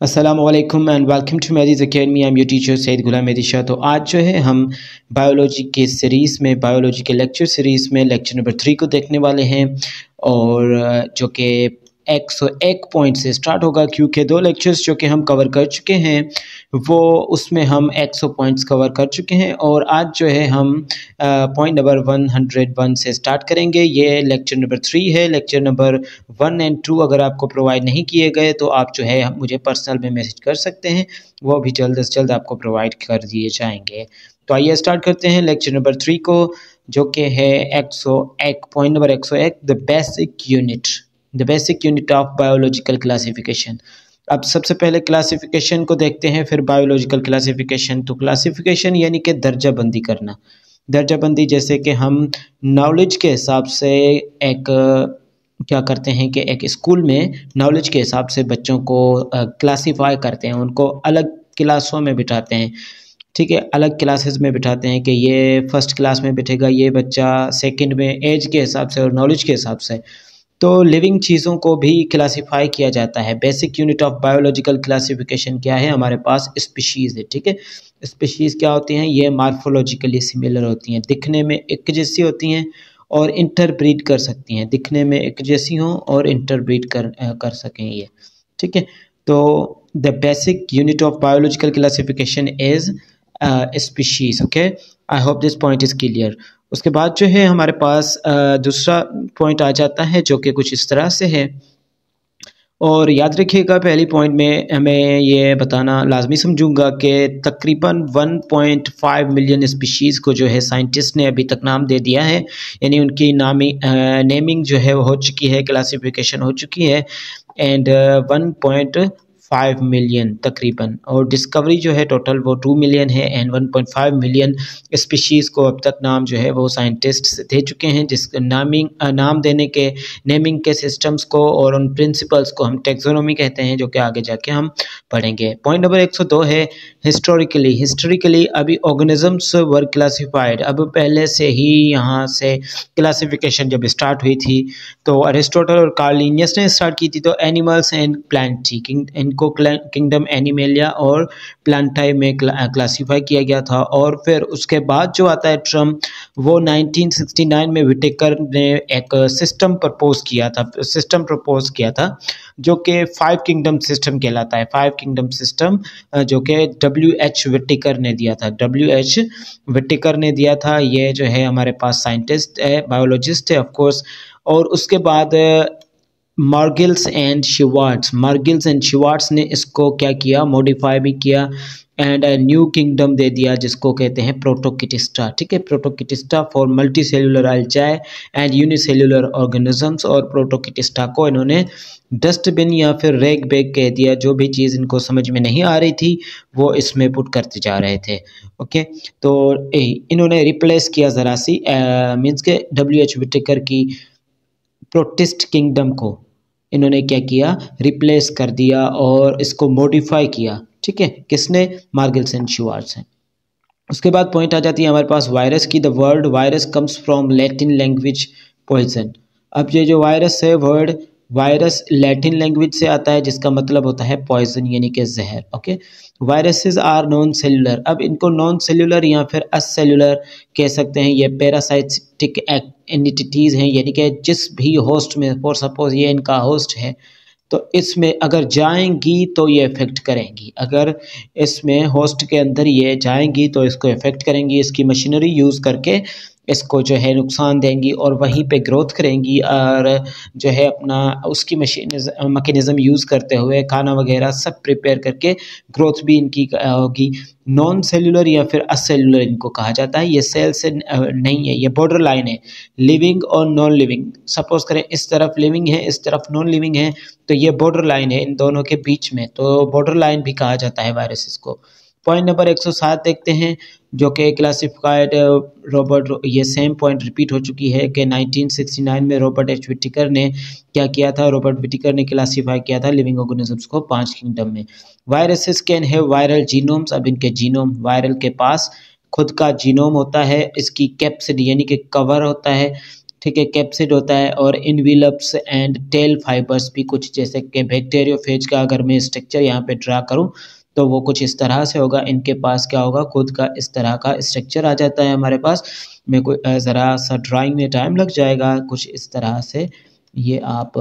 अस्सलाम वालेकुम and welcome to Mary's academy. I am your teacher Syed Ghulam Mehdi Shah. तो आज जो है हम बायोलॉजी के सीरीज़ में बायोलॉजी के लेक्चर सीरीज़ में लेक्चर नंबर 3 को देखने वाले हैं और जो कि 101 पॉइंट से स्टार्ट होगा, क्योंकि 2 लेक्चर्स जो कि हम कवर कर चुके हैं वो उसमें हम 100 पॉइंट्स कवर कर चुके हैं और आज जो है हम पॉइंट नंबर 101 से स्टार्ट करेंगे। ये लेक्चर नंबर 3 है। लेक्चर नंबर 1 एंड 2 अगर आपको प्रोवाइड नहीं किए गए तो आप जो है मुझे पर्सनल में मैसेज कर सकते हैं, वो भी जल्द से जल्द आपको प्रोवाइड कर दिए जाएंगे। तो आइए स्टार्ट करते हैं लेक्चर नंबर 3 को, जो कि है 101 point number 101, the basic unit of biological classification. अब सबसे पहले क्लासिफिकेशन को देखते हैं, फिर बायोलॉजिकल क्लासिफिकेशन। तो क्लासिफिकेशन यानी कि दर्जा बंदी करना। दर्जा बंदी जैसे कि हम नॉलेज के हिसाब से एक क्या करते हैं कि एक स्कूल में नॉलेज के हिसाब से बच्चों को क्लासीफाई करते हैं, उनको अलग क्लासों में बिठाते हैं। ठीक है, अलग क्लासेस में बिठाते हैं कि ये फर्स्ट क्लास में बैठेगा, ये बच्चा सेकंड में, एज के हिसाब से और नॉलेज के हिसाब से। तो लिविंग चीज़ों को भी क्लासिफाई किया जाता है। Basic unit of biological classification क्या है? हमारे पास स्पीशीज़ है। ठीक है, स्पीशीज़ क्या होती हैं? ये मार्फोलॉजिकली सिमिलर होती हैं, दिखने में एक जैसी होती हैं और इंटरब्रीड कर सकती हैं, दिखने में एक जैसी हों और इंटरब्रीड कर सकें ये। ठीक है, तो the basic unit of biological classification is species. Okay, I hope this point is clear. उसके बाद जो है हमारे पास दूसरा पॉइंट आ जाता है जो कि कुछ इस तरह से है, और याद रखिएगा पहली पॉइंट में हमें ये बताना लाजमी समझूंगा कि तकरीबन 1.5 मिलियन स्पीशीज़ को जो है साइंटिस्ट ने अभी तक नाम दे दिया है, यानी उनकी नेमिंग जो है वो हो चुकी है, क्लासिफिकेशन हो चुकी है। एंड 1.5 मिलियन तकरीबन, और डिस्कवरी जो है टोटल वो 2 मिलियन है। एंड 1.5 मिलियन स्पीशीज़ को अब तक नाम जो है वो साइंटिस्ट दे चुके हैं, जिस नाम देने के नेमिंग के सिस्टम्स को और उन प्रिंसिपल्स को हम टेक्सोनोमी कहते हैं, जो कि आगे जाके हम पढ़ेंगे। पॉइंट नंबर 102 है हिस्टोरिकली अभी ऑर्गेनिजम्स वर क्लासिफाइड। अब पहले से ही यहाँ से क्लासिफिकेशन जब स्टार्ट हुई थी तो अरिस्टोटल और कार्ल लिनियस ने स्टार्ट की थी। तो एनिमल्स एंड प्लांट थी, इनको किंगडम एनिमेलिया और प्लांटाई में क्लासीफाई किया गया था। और फिर उसके बाद जो आता है टर्म, वो 1969 में विटेकर ने एक सिस्टम प्रपोज किया था जो कि 5 किंगडम सिस्टम कहलाता है। 5 किंगडम सिस्टम जो कि WH विटेकर ने दिया था, WH विटेकर ने दिया था। ये जो है हमारे पास साइंटिस्ट है, बायोलॉजिस्ट है ऑफ कोर्स। और उसके बाद मार्गिल्स एंड शिवार्ट्स ने इसको क्या किया, मॉडिफाई भी किया एंड न्यू किंगडम दे दिया, जिसको कहते हैं प्रोटोकिटिस्टा। ठीक है, protoctista for multi cellular algae and unicellular organisms. और प्रोटोकिटिस्टा को इन्होंने डस्टबिन या फिर रैग बैग कह दिया, जो भी चीज़ इनको समझ में नहीं आ रही थी वो इसमें पुट करते जा रहे थे। ओके, तो इन्होंने रिप्लेस किया ज़रा सी मीन्स के WH विटेकर की प्रोटिस्ट किंगडम को इन्होंने क्या किया, रिप्लेस कर दिया और इसको मॉडिफाई किया। ठीक है, किसने? मार्गिल्स एंड शिवार्ट्स हैं। उसके बाद पॉइंट आ जाती है हमारे पास वायरस की। The word virus comes from Latin language poison. अब ये जो वायरस है, वर्ड वायरस लैटिन लैंग्वेज से आता है, जिसका मतलब होता है पॉइजन यानी कि जहर। Okay, viruses are non cellular. अब इनको नॉन सेलुलर या फिर असेलुलर कह सकते हैं। ये पैरासाइटिक एंटिटीज़ हैं, यानी कि जिस भी होस्ट में, फॉर सपोज ये इनका होस्ट है, तो इसमें अगर जाएंगी तो ये इफ़ेक्ट करेंगी। अगर इसमें होस्ट के अंदर ये जाएंगी तो इसको इफ़ेक्ट करेंगी, इसकी मशीनरी यूज़ करके इसको जो है नुकसान देंगी और वहीं पे ग्रोथ करेंगी, और जो है अपना उसकी मैकेनिज़्म यूज़ करते हुए खाना वगैरह सब प्रिपेयर करके ग्रोथ भी इनकी होगी। नॉन सेलुलर या फिर असेलुलर इनको कहा जाता है। ये सेल से नहीं है, ये बॉर्डर लाइन है, लिविंग और नॉन लिविंग। सपोज करें इस तरफ लिविंग है, इस तरफ नॉन लिविंग है, तो ये बॉर्डर लाइन है इन दोनों के बीच में, तो बॉर्डर लाइन भी कहा जाता है वायरसेस को। पॉइंट नंबर 107 देखते हैं, जो कि क्लासिफाइड रॉबर्ट, ये सेम पॉइंट रिपीट हो चुकी है कि 1969 में रॉबर्ट एच विटेकर ने क्या किया था, रॉबर्ट विटेकर ने क्लासिफाई किया था लिविंग ऑर्गेनिजम्स को 5 किंगडम में। Viruses can have viral genomes. अब इनके जीनोम, वायरल के पास खुद का जीनोम होता है, इसकी कैप्सिड यानी कि कवर होता है। ठीक है, कैप्सिड होता है, और इनविलप्स एंड टेल फाइबर्स भी कुछ, जैसे कि बैक्टीरियोफेज का अगर मैं स्ट्रक्चर यहाँ पे ड्रा करूँ तो वो कुछ इस तरह से होगा। इनके पास क्या होगा, खुद का इस तरह का स्ट्रक्चर आ जाता है हमारे पास। मेरे को ज़रा सा ड्राइंग में टाइम लग जाएगा। कुछ इस तरह से ये आप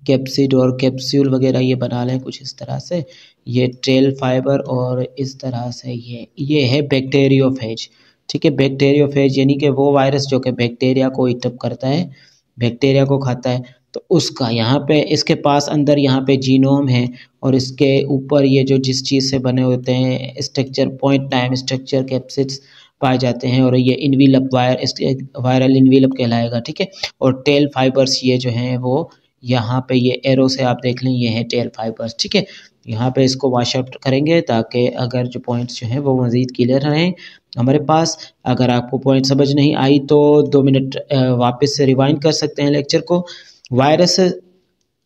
कैप्सिड और कैप्सूल वगैरह ये बना लें कुछ इस तरह से। ये टेल फाइबर और इस तरह से ये है बैक्टीरियोफेज। ठीक है, बैक्टीरियोफेज यानी कि वो वायरस जो कि बैक्टीरिया को ईटअप करता है, बैक्टीरिया को खाता है, तो उसका यहाँ पे इसके पास अंदर यहाँ पे जीनोम है, और इसके ऊपर ये जो जिस चीज़ से बने होते हैं स्ट्रक्चर, पॉइंट टाइम स्ट्रक्चर कैप्सिड्स पाए जाते हैं, और ये इनविलप वायरल इनविलप कहलाएगा। ठीक है, और टेल फाइबर्स ये जो हैं वो यहाँ पे ये एरो से आप देख लें, ये है टेल फाइबर्स। ठीक है, यहाँ पे इसको वॉश आउट करेंगे ताकि अगर जो पॉइंट्स जो हैं वो मज़ीद क्लियर रहें हमारे पास। अगर आपको पॉइंट समझ नहीं आई तो 2 मिनट वापस से रिवाइंड कर सकते हैं लेक्चर को।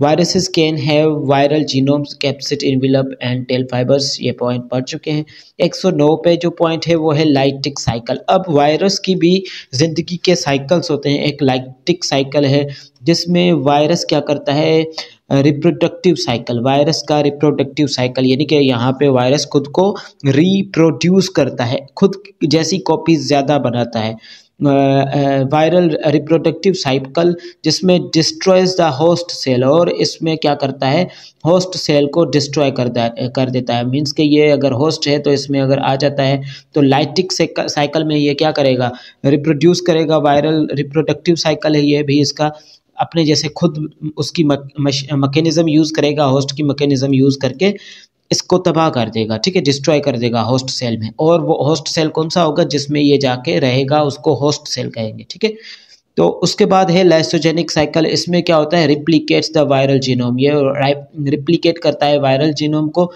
Viruses can have viral genomes, capsid, envelope and tail fibres, ये पॉइंट पढ़ चुके हैं। 109 पे जो पॉइंट है वो है लाइटिक साइकिल। अब वायरस की भी ज़िंदगी के साइकिल्स होते हैं। एक लाइटिक साइकिल है जिसमें वायरस क्या करता है, रिप्रोडक्टिव साइकिल, वायरस का रिप्रोडक्टिव साइकिल, यानी कि यहाँ पे वायरस खुद को रिप्रोड्यूस करता है, खुद जैसी कॉपीज ज़्यादा बनाता है। वायरल रिप्रोडक्टिव साइकिल जिसमें डिस्ट्रॉयज द होस्ट सेल, और इसमें क्या करता है, होस्ट सेल को डिस्ट्रॉय कर देता है। मीन्स कि ये अगर होस्ट है तो इसमें अगर आ जाता है तो लाइटिक साइकिल में ये क्या करेगा, रिप्रोड्यूस करेगा। वायरल रिप्रोडक्टिव साइकिल है ये भी, इसका अपने जैसे खुद उसकी मैकेनिज्म यूज़ करेगा, होस्ट की मैकेनिज्म यूज़ करके इसको तबाह कर देगा। ठीक है, डिस्ट्रॉय कर देगा होस्ट सेल में, और वो होस्ट सेल कौन सा होगा जिसमें ये जाके रहेगा, उसको होस्ट सेल कहेंगे। ठीक है, तो उसके बाद है लाइसोजेनिक साइकिल। इसमें क्या होता है, रिप्लिकेट्स द वायरल जीनोम, ये रिप्लिकेट करता है वायरल जीनोम को।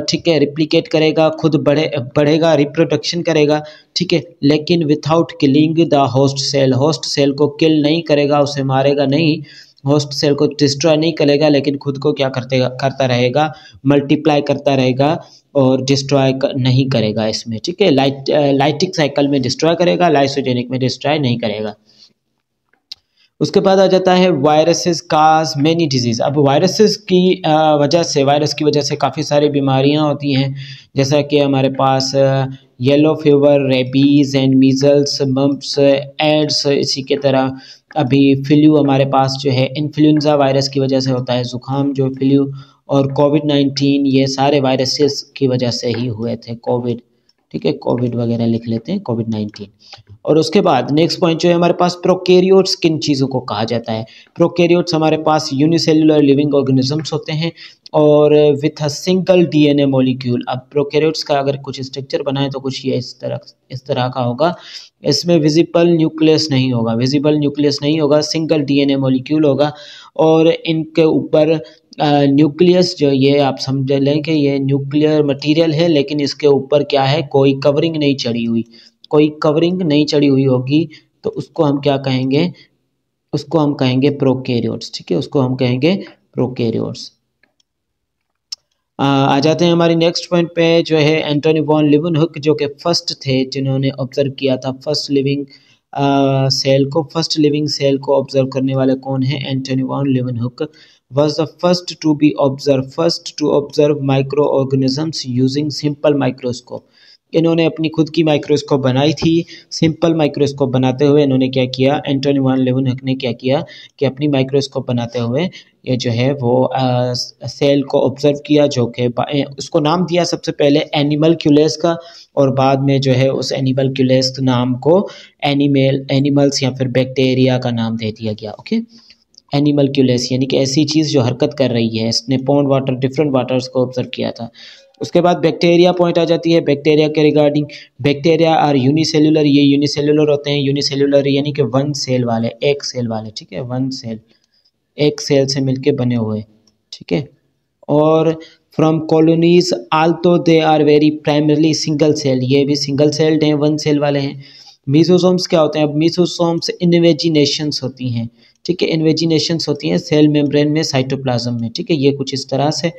ठीक है, रिप्लिकेट करेगा, खुद बढ़ेगा, रिप्रोडक्शन करेगा। ठीक है, लेकिन without killing the host cell, host cell को किल नहीं करेगा, उसे मारेगा नहीं, होस्ट सेल को डिस्ट्रॉय नहीं करेगा, लेकिन खुद को क्या करता रहेगा, मल्टीप्लाई करता रहेगा और डिस्ट्रॉय नहीं करेगा इसमें। ठीक है, लाइटिक साइकिल में डिस्ट्रॉय करेगा, लाइसोजेनिक में डिस्ट्रॉय नहीं करेगा। उसके बाद आ जाता है वायरसेस काज मैनी डिजीज़। अब वायरसेस की वजह से, वायरस की वजह से काफ़ी सारी बीमारियां होती हैं, जैसा कि हमारे पास yellow fever, rabies and measles, mumps, AIDS, इसी के तरह अभी फ्लू हमारे पास जो है इन्फ्लुएंजा वायरस की वजह से होता है, ज़ुकाम जो फ्लू, और कोविड-19, ये सारे वायरसेस की वजह से ही हुए थे। कोविड, ठीक है, कोविड वगैरह लिख लेते हैं, कोविड-19। और उसके बाद नेक्स्ट पॉइंट जो है हमारे पास प्रोकैरियोट्स किन चीज़ों को कहा जाता है। प्रोकैरियोट्स हमारे पास यूनिसेलुलर लिविंग ऑर्गेनिजम्स होते हैं और with a single DNA molecule. अब प्रोकैरियोट्स का अगर कुछ स्ट्रक्चर बनाए तो कुछ ये इस तरह का होगा। इसमें विजिबल न्यूक्लियस नहीं होगा, विजिबल न्यूक्लियस नहीं होगा, सिंगल डीएनए मॉलिक्यूल होगा, और इनके ऊपर न्यूक्लियस जो, ये आप समझ लें कि ये न्यूक्लियर मटेरियल है, लेकिन इसके ऊपर क्या है, कोई कवरिंग नहीं चढ़ी हुई, कोई कवरिंग नहीं चढ़ी हुई होगी, तो उसको हम क्या कहेंगे, उसको हम कहेंगे प्रोकैरियोट्स। ठीक है, उसको हम कहेंगे प्रोकैरियोट्स। आ जाते हैं हमारी नेक्स्ट पॉइंट पे जो है एंटोनी वॉन लीवनहुक, जो कि फर्स्ट थे जिन्होंने ऑब्जर्व किया था फर्स्ट लिविंग सेल को ऑब्जर्व करने वाले कौन है, Antonie van Leeuwenhoek was the first to observe microorganisms using simple microscope। इन्होंने अपनी खुद की माइक्रोस्कोप बनाई थी। सिंपल माइक्रोस्कोप बनाते हुए इन्होंने क्या किया, एंटोनी वॉन लीवनहुक ने क्या किया कि अपनी माइक्रोस्कोप बनाते हुए ये जो है वो सेल को ऑब्जर्व किया, जो कि उसको नाम दिया सबसे पहले एनिमल्कुलेस का, और बाद में जो है उस एनिमल्कुलेस नाम को एनिमल्स या फिर बैक्टीरिया का नाम दे दिया गया। ओके, एनिमल्कुलेस यानी कि ऐसी चीज़ जो हरकत कर रही है। इसने पॉन्ड वाटर, डिफरेंट वाटर्स को ऑब्जर्व किया था। उसके बाद बैक्टीरिया पॉइंट आ जाती है। बैक्टीरिया के रिगार्डिंग, बैक्टीरिया आर यूनिसेलुलर, ये यूनिसेलुलर होते हैं। यूनिसेलुलर यानी कि वन सेल वाले, एक सेल वाले। ठीक है, वन सेल, एक सेल से मिलके बने हुए। ठीक है, और from colonies also they are very primarily single cell, ये भी सिंगल सेल्ड हैं, वन सेल वाले हैं। मीसोसोम्स क्या होते हैं, अब मीसोसोम्स इन्वेजिनेशंस होती हैं। ठीक है, इन्वेजिनेशंस होती हैं सेल मेम्ब्रेन में, साइटोप्लाज्म में। ठीक है, ये कुछ इस तरह से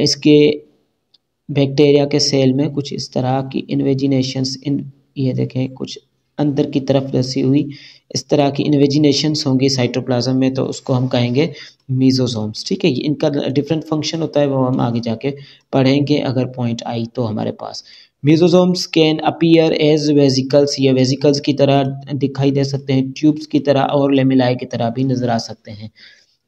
इसके बैक्टीरिया के सेल में कुछ इस तरह की इन्वेजिनेशंस, ये देखें कुछ अंदर की तरफ धसी हुई इस तरह की इन्वेजिनेशंस होंगी साइटोप्लाज्म में, तो उसको हम कहेंगे मीजोसोम्स। ठीक है, इनका डिफरेंट फंक्शन होता है, वो हम आगे जाके पढ़ेंगे अगर पॉइंट आई तो हमारे पास। मीजोसोम्स कैन अपीयर एज वेजिकल्स, ये वेजिकल्स की तरह दिखाई दे सकते हैं, ट्यूब्स की तरह और लेमिलाई की तरह भी नजर आ सकते हैं।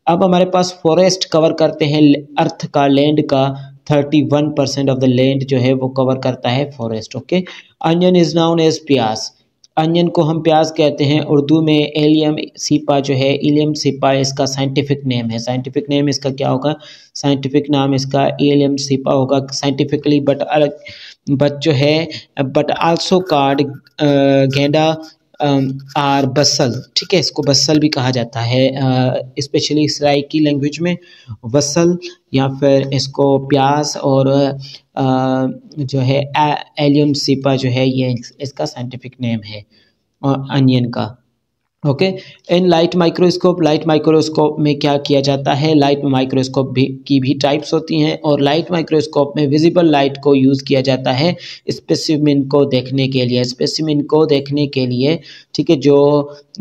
अब हमारे पास फॉरेस्ट कवर करते हैं अर्थ का, लैंड का 31% ऑफ द लैंड जो है वो कवर करता है forest. Okay, onion is known as pyaaz, onion को हम प्याज कहते हैं। उर्दू में एलियम सीपा जो है, इलियम सीपा इसका साइंटिफिक नेम है। साइंटिफिक नेम इसका क्या होगा? साइंटिफिक नाम इसका एलियम सीपा होगा साइंटिफिकली, बट जो है बट आल्सो कार्ड गेंडा आर बसल। ठीक है, इसको बसल भी कहा जाता है, स्पेशली सराइकी लैंग्वेज में बसल, या फिर इसको प्याज और जो है एलियम सीपा जो है ये इसका साइंटिफिक नेम है अनियन का। Okay, in light microscope, light microscope में क्या किया जाता है? लाइट माइक्रोस्कोप भी की भी टाइप्स होती हैं, और लाइट माइक्रोस्कोप में विजिबल लाइट को यूज़ किया जाता है स्पेसिमिन को देखने के लिए। स्पेसिमिन को देखने के लिए, ठीक है, जो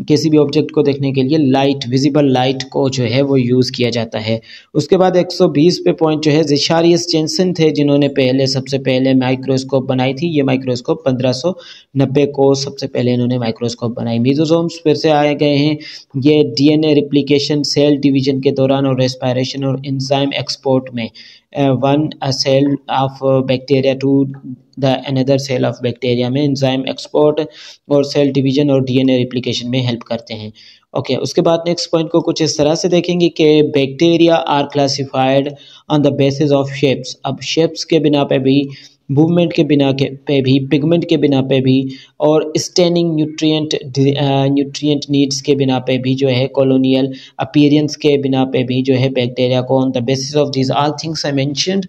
किसी भी ऑब्जेक्ट को देखने के लिए लाइट, विजिबल लाइट को जो है वो यूज़ किया जाता है। उसके बाद 120 पे पॉइंट जो है ज़ेचारियस जेन्सेन थे, जिन्होंने सबसे पहले माइक्रोस्कोप बनाई थी। ये माइक्रोस्कोप 1590 को सबसे पहले इन्होंने माइक्रोस्कोप बनाई। मीजोसोम्स फिर से आए गए हैं, ये डीएनए रिप्लिकेशन, सेल डिवीजन के दौरान और रेस्पिरेशन और एंजाइम एक्सपोर्ट में one cell of bacteria to the another cell of bacteria में एंजाइम एक्सपोर्ट और सेल डिवीजन और डीएनए रिप्लिकेशन में हेल्प करते हैं। ओके, उसके बाद नेक्स्ट पॉइंट को कुछ इस तरह से देखेंगे कि bacteria are classified on the basis of shapes. अब शेप्स के बिना पे भी, मूवमेंट के बिना पे भी, पिगमेंट के बिना पे भी, और स्टेनिंग न्यूट्रिएंट नीड्स के बिना पे भी जो है, कॉलोनियल अपीयरेंस के बिना पे भी जो है, बैक्टीरिया को on the basis of this all things I mentioned